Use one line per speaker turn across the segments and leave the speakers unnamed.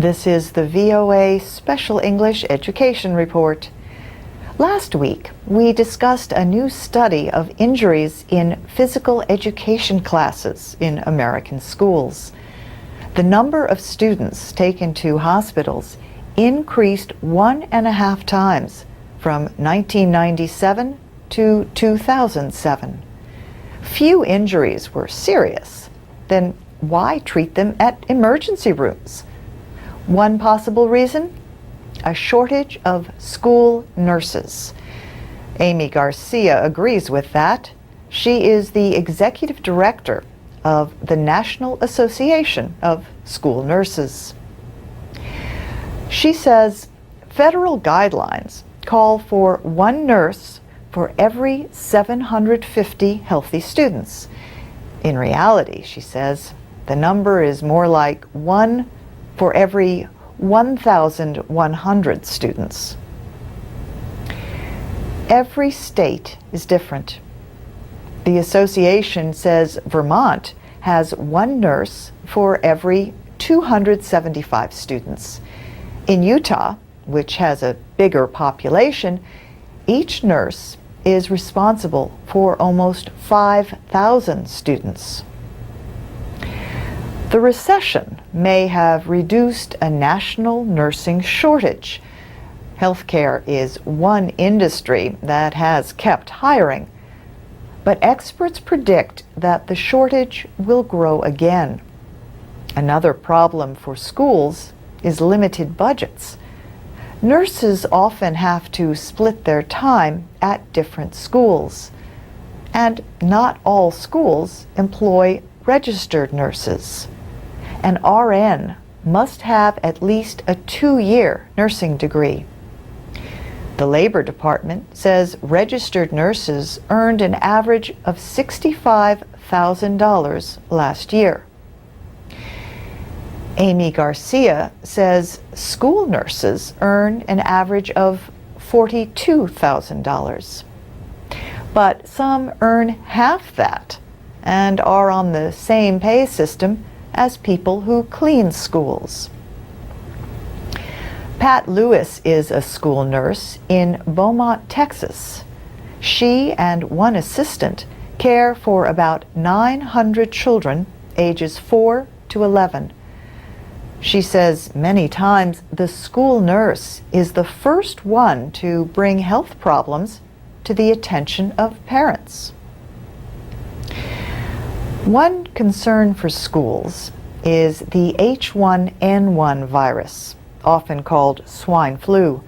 This is the VOA Special English Education Report. Last week, we discussed a new study of injuries in physical education classes in American schools. The number of students taken to hospitals increased 1.5 times from 1997 to 2007. Few injuries were serious. Then why treat them at emergency rooms? One possible reason? A shortage of school nurses. Amy Garcia agrees with that. She is the executive director of the National Association of School Nurses. She says federal guidelines call for one nurse for every 750 healthy students. In reality, she says, the number is more like one for every 1,100 students. Every state is different. The association says Vermont has one nurse for every 275 students. In Utah, which has a bigger population, each nurse is responsible for almost 5,000 students. The recession may have reduced a national nursing shortage. Healthcare is one industry that has kept hiring, but experts predict that the shortage will grow again. Another problem for schools is limited budgets. Nurses often have to split their time at different schools, and not all schools employ registered nurses. An RN must have at least a 2-year nursing degree. The Labor Department says registered nurses earned an average of $65,000 last year. Amy Garcia says school nurses earn an average of $42,000. But some earn half that and are on the same pay system as people who clean schools. Pat Lewis is a school nurse in Beaumont, Texas. She and one assistant care for about 900 children ages 4 to 11. She says many times the school nurse is the first one to bring health problems to the attention of parents. One concern for schools is the H1N1 virus, often called swine flu.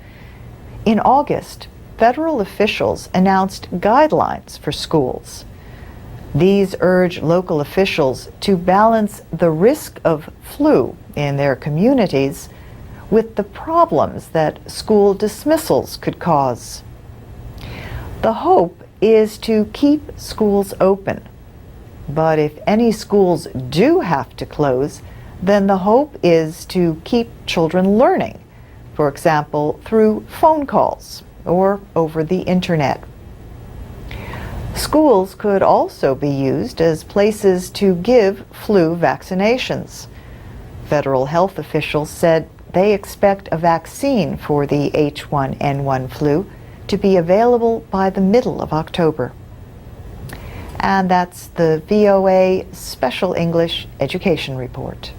In August, federal officials announced guidelines for schools. These urge local officials to balance the risk of flu in their communities with the problems that school dismissals could cause. The hope is to keep schools open. But if any schools do have to close, then the hope is to keep children learning, for example, through phone calls or over the internet. Schools could also be used as places to give flu vaccinations. Federal health officials said they expect a vaccine for the H1N1 flu to be available by the middle of October. And that's the VOA Special English Education Report.